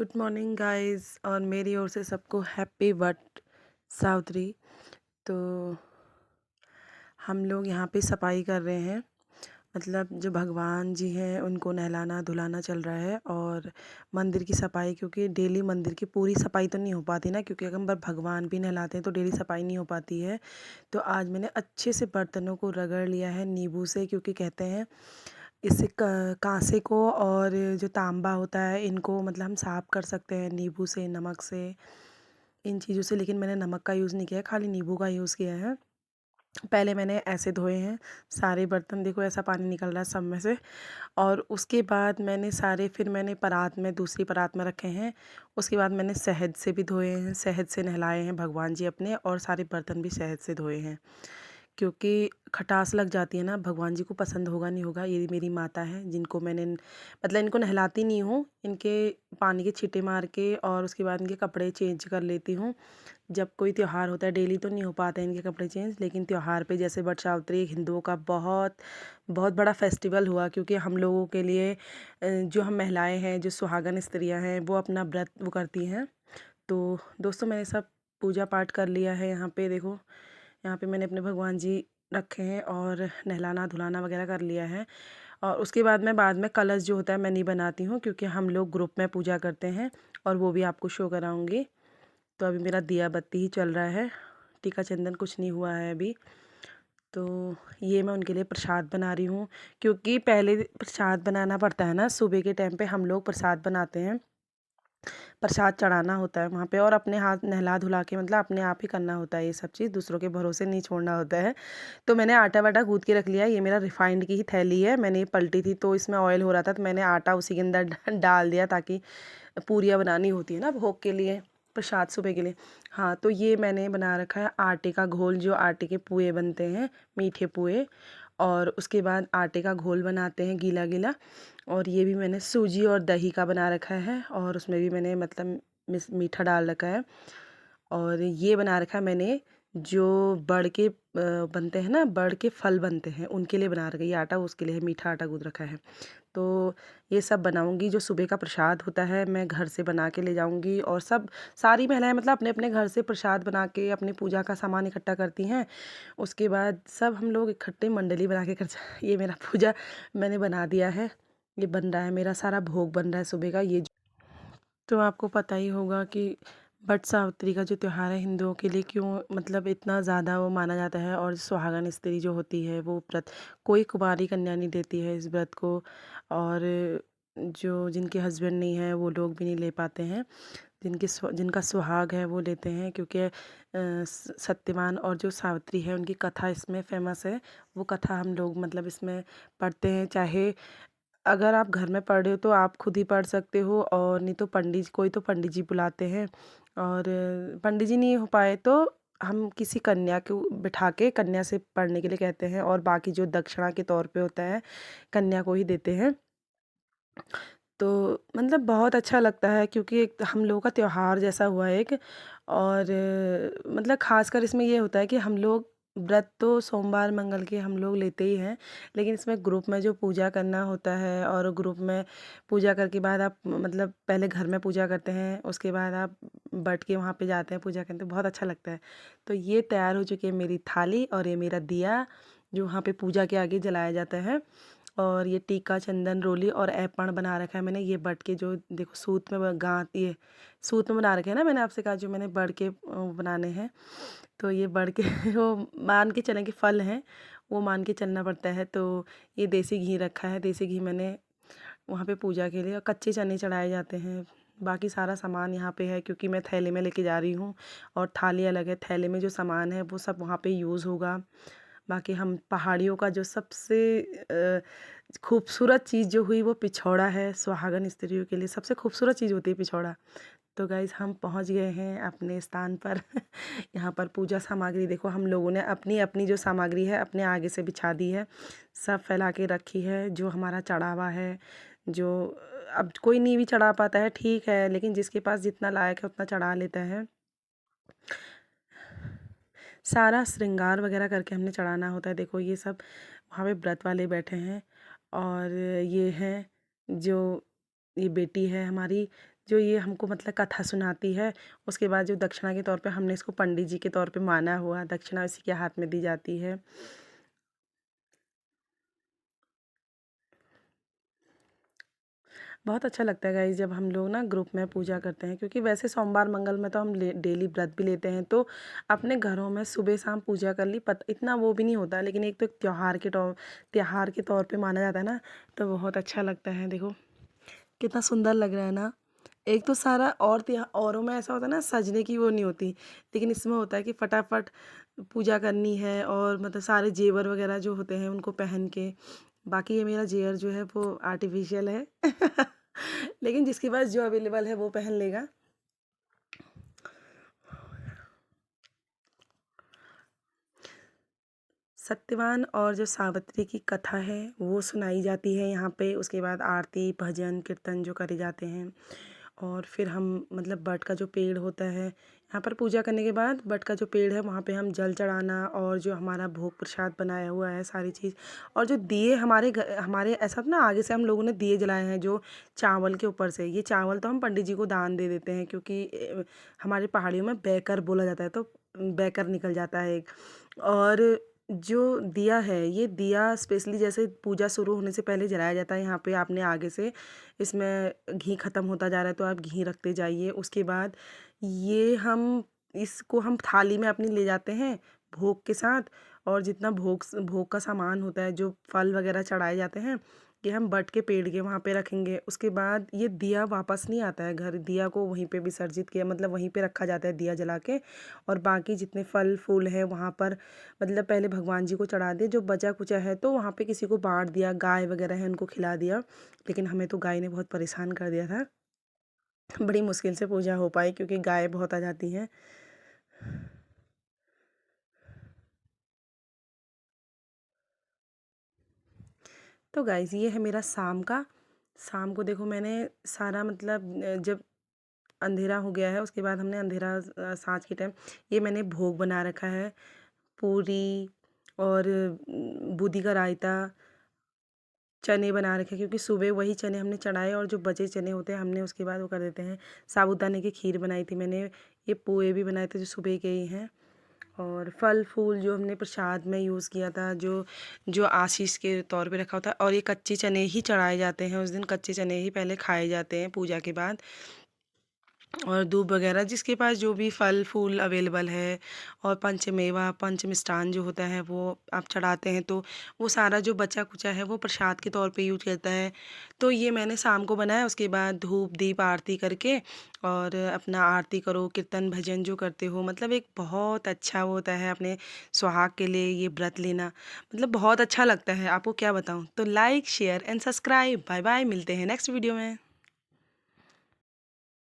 Good morning guys और मेरी ओर से सबको हैप्पी बट सावित्री। तो हम लोग यहाँ पे सफाई कर रहे हैं। मतलब जो भगवान जी हैं उनको नहलाना धुलाना चल रहा है और मंदिर की सफाई, क्योंकि डेली मंदिर की पूरी सफाई तो नहीं हो पाती ना, क्योंकि अगर हम भगवान भी नहलाते हैं तो डेली सफाई नहीं हो पाती है। तो आज मैंने अच्छे से बर्तनों को रगड़ लिया है नींबू से, क्योंकि कहते हैं इससे कांसे को और जो तांबा होता है इनको मतलब हम साफ़ कर सकते हैं नींबू से, नमक से, इन चीज़ों से। लेकिन मैंने नमक का यूज़ नहीं किया है, खाली नींबू का यूज़ किया है। पहले मैंने ऐसे धोए हैं सारे बर्तन, देखो ऐसा पानी निकल रहा है सब में से। और उसके बाद मैंने सारे फिर मैंने परात में, दूसरी परात में रखे हैं। उसके बाद मैंने शहद से भी धोए हैं, शहद से नहलाए हैं भगवान जी अपने, और सारे बर्तन भी शहद से धोए हैं। क्योंकि खटास लग जाती है ना, भगवान जी को पसंद होगा नहीं होगा। ये मेरी माता है जिनको मैंने मतलब इनको नहलाती नहीं हूँ, इनके पानी के छींटे मार के और उसके बाद इनके कपड़े चेंज कर लेती हूँ जब कोई त्योहार होता है। डेली तो नहीं हो पाते इनके कपड़े चेंज, लेकिन त्योहार पे जैसे वट सावित्री हिंदुओं का बहुत बहुत बड़ा फेस्टिवल हुआ, क्योंकि हम लोगों के लिए जो हम महिलाएं हैं, जो सुहागन स्त्रियां हैं, वो अपना व्रत वो करती हैं। तो दोस्तों मैंने सब पूजा पाठ कर लिया है। यहाँ पे देखो, यहाँ पे मैंने अपने भगवान जी रखे हैं और नहलाना धुलाना वगैरह कर लिया है। और उसके बाद मैं बाद में कलश जो होता है मैं नहीं बनाती हूँ, क्योंकि हम लोग ग्रुप में पूजा करते हैं और वो भी आपको शो कराऊँगी। तो अभी मेरा दिया बत्ती ही चल रहा है, टीका चंदन कुछ नहीं हुआ है अभी। तो ये मैं उनके लिए प्रसाद बना रही हूँ, क्योंकि पहले प्रसाद बनाना पड़ता है ना, सुबह के टाइम पे हम लोग प्रसाद बनाते हैं, प्रसाद चढ़ाना होता है वहाँ पे, और अपने हाथ नहला धुला के मतलब अपने आप ही करना होता है ये सब चीज़, दूसरों के भरोसे नहीं छोड़ना होता है। तो मैंने आटा वाटा गूँथ के रख लिया है। ये मेरा रिफाइंड की ही थैली है, मैंने ये पलटी थी तो इसमें ऑयल हो रहा था, तो मैंने आटा उसी के अंदर डाल दिया, ताकि पूरियाँ बनानी होती है ना भोग के लिए, प्रसाद सुबह के लिए। हाँ, तो ये मैंने बना रखा है आटे का घोल, जो आटे के पुए बनते हैं, मीठे पुए। और उसके बाद आटे का घोल बनाते हैं गीला गीला। और ये भी मैंने सूजी और दही का बना रखा है, और उसमें भी मैंने मतलब मीठा डाल रखा है। और ये बना रखा है मैंने जो बड़ के बनते हैं ना, बड़ के फल बनते हैं उनके लिए बना रखा है ये आटा, उसके लिए मीठा आटा गूँथ रखा है। तो ये सब बनाऊंगी, जो सुबह का प्रसाद होता है मैं घर से बना के ले जाऊंगी। और सब सारी महिलाएं मतलब अपने अपने घर से प्रसाद बना के अपनी पूजा का सामान इकट्ठा करती हैं। उसके बाद सब हम लोग इकट्ठे मंडली बना के ये मेरा पूजा मैंने बना दिया है, ये बन रहा है, मेरा सारा भोग बन रहा है सुबह का। ये तो आपको पता ही होगा कि वट सावित्री का जो त्यौहार है हिंदुओं के लिए क्यों मतलब इतना ज़्यादा वो माना जाता है। और सुहागन स्त्री जो होती है वो व्रत कोई कुंवारी कन्या नहीं देती है इस व्रत को, और जो जिनके हस्बैंड नहीं है वो लोग भी नहीं ले पाते हैं। जिनका सुहाग है वो लेते हैं, क्योंकि सत्यवान और जो सावित्री है उनकी कथा इसमें फेमस है। वो कथा हम लोग मतलब इसमें पढ़ते हैं, चाहे अगर आप घर में पढ़ रहे हो तो आप खुद ही पढ़ सकते हो, और नहीं तो कोई तो पंडित जी बुलाते हैं। और पंडित जी नहीं हो पाए तो हम किसी कन्या को बिठा के कन्या से पढ़ने के लिए कहते हैं, और बाकी जो दक्षिणा के तौर पे होता है कन्या को ही देते हैं। तो मतलब बहुत अच्छा लगता है, क्योंकि एक हम लोगों का त्योहार जैसा हुआ है एक। और मतलब खासकर इसमें ये होता है कि हम लोग व्रत तो सोमवार मंगल के हम लोग लेते ही हैं, लेकिन इसमें ग्रुप में जो पूजा करना होता है, और ग्रुप में पूजा करके बाद आप मतलब पहले घर में पूजा करते हैं, उसके बाद आप बट के वहाँ पे जाते हैं पूजा करते हैं, बहुत अच्छा लगता है। तो ये तैयार हो चुकी है मेरी थाली, और ये मेरा दिया जो वहाँ पे पूजा के आगे जलाया जाता है। और ये टीका चंदन रोली और ऐपण बना रखा है मैंने, ये बट के जो देखो सूत में ये सूत में बना रखे हैं ना, मैंने आपसे कहा जो मैंने बड़ के बनाने हैं। तो ये बड़ के वो मान के चलें कि फल हैं, वो मान के चलना पड़ता है। तो ये देसी घी रखा है, देसी घी मैंने वहाँ पे पूजा के लिए, और कच्चे चने चढ़ाए जाते हैं। बाकी सारा सामान यहाँ पे है, क्योंकि मैं थैले में लेके जा रही हूँ, और थाली अलग है, थैले में जो सामान है वो सब वहाँ पे यूज़ होगा। बाकी हम पहाड़ियों का जो सबसे खूबसूरत चीज़ जो हुई वो पिछौड़ा है, सुहागन स्त्रियों के लिए सबसे खूबसूरत चीज़ होती है पिछौड़ा। तो गाइज़ हम पहुंच गए हैं अपने स्थान पर यहाँ पर पूजा सामग्री देखो, हम लोगों ने अपनी अपनी जो सामग्री है अपने आगे से बिछा दी है, सब फैला के रखी है। जो हमारा चढ़ावा है, जो अब कोई नहीं भी चढ़ा पाता है ठीक है, लेकिन जिसके पास जितना लायक है उतना चढ़ा लेता है। सारा श्रृंगार वगैरह करके हमने चढ़ाना होता है। देखो ये सब वहाँ पे व्रत वाले बैठे हैं, और ये हैं जो ये बेटी है हमारी जो ये हमको मतलब कथा सुनाती है। उसके बाद जो दक्षिणा के तौर पे हमने इसको पंडित जी के तौर पे माना हुआ, दक्षिणा इसी के हाथ में दी जाती है। बहुत अच्छा लगता है गाइस जब हम लोग ना ग्रुप में पूजा करते हैं, क्योंकि वैसे सोमवार मंगल में तो हम डेली व्रत भी लेते हैं, तो अपने घरों में सुबह शाम पूजा कर ली, इतना वो भी नहीं होता, लेकिन एक तो त्योहार के तौर पे माना जाता है ना, तो बहुत अच्छा लगता है। देखो कितना सुंदर लग रहा है ना। एक तो सारा और औरों में ऐसा होता है ना, सजने की वो नहीं होती, लेकिन इसमें होता है कि फटाफट पूजा करनी है, और मतलब सारे जेवर वगैरह जो होते हैं उनको पहन के। बाकी ये मेरा जेवर जो है वो आर्टिफिशियल है लेकिन जिसके पास जो अवेलेबल है वो पहन लेगा। सत्यवान और जो सावित्री की कथा है वो सुनाई जाती है यहाँ पे। उसके बाद आरती भजन कीर्तन जो करे जाते हैं, और फिर हम मतलब बट का जो पेड़ होता है, यहाँ पर पूजा करने के बाद बट का जो पेड़ है वहाँ पे हम जल चढ़ाना, और जो हमारा भोग प्रसाद बनाया हुआ है सारी चीज़, और जो दिए हमारे ऐसा ना, आगे से हम लोगों ने दिए जलाए हैं जो चावल के ऊपर से। ये चावल तो हम पंडित जी को दान दे देते हैं, क्योंकि हमारी पहाड़ियों में बैकर बोला जाता है, तो बैकर निकल जाता है एक। और जो दिया है, ये दिया स्पेशली जैसे पूजा शुरू होने से पहले जलाया जाता है। यहाँ पे आपने आगे से, इसमें घी ख़त्म होता जा रहा है तो आप घी रखते जाइए। उसके बाद ये इसको हम थाली में अपनी ले जाते हैं भोग के साथ, और जितना भोग का सामान होता है, जो फल वगैरह चढ़ाए जाते हैं, ये हम बट के पेड़ के वहाँ पे रखेंगे। उसके बाद ये दिया वापस नहीं आता है घर, दिया को वहीं पे विसर्जित किया, मतलब वहीं पे रखा जाता है दिया जला के। और बाकी जितने फल फूल है वहाँ पर मतलब पहले भगवान जी को चढ़ा दिया, जो बचा कुचा है तो वहाँ पे किसी को बांट दिया, गाय वगैरह है उनको खिला दिया। लेकिन हमें तो गाय ने बहुत परेशान कर दिया था, बड़ी मुश्किल से पूजा हो पाई क्योंकि गाय बहुत आ जाती हैं। तो गाइज़ ये है मेरा शाम को देखो मैंने सारा मतलब जब अंधेरा हो गया है उसके बाद हमने साँझ के टाइम ये मैंने भोग बना रखा है, पूरी और बूंदी का रायता, चने बना रखे, क्योंकि सुबह वही चने हमने चढ़ाए, और जो बचे चने होते हैं हमने उसके बाद वो कर देते हैं। साबूदाने की खीर बनाई थी मैंने, ये पोहे भी बनाए थे जो सुबह के ही हैं, और फल फूल जो हमने प्रसाद में यूज़ किया था, जो जो आशीष के तौर पे रखा होता है। और ये कच्चे चने ही चढ़ाए जाते हैं उस दिन, कच्चे चने ही पहले खाए जाते हैं पूजा के बाद। और दूब वगैरह जिसके पास जो भी फल फूल अवेलेबल है, और पंचमेवा पंच मिष्ठान जो होता है वो आप चढ़ाते हैं, तो वो सारा जो बचा कुचा है वो प्रसाद के तौर पे यूज करता है। तो ये मैंने शाम को बनाया। उसके बाद धूप दीप आरती करके, और अपना आरती करो, कीर्तन भजन जो करते हो, मतलब एक बहुत अच्छा वो होता है अपने सुहाग के लिए ये व्रत लेना, मतलब बहुत अच्छा लगता है। आपको क्या बताऊँ। तो like share and subscribe. Bye bye, मिलते हैं नेक्स्ट वीडियो में।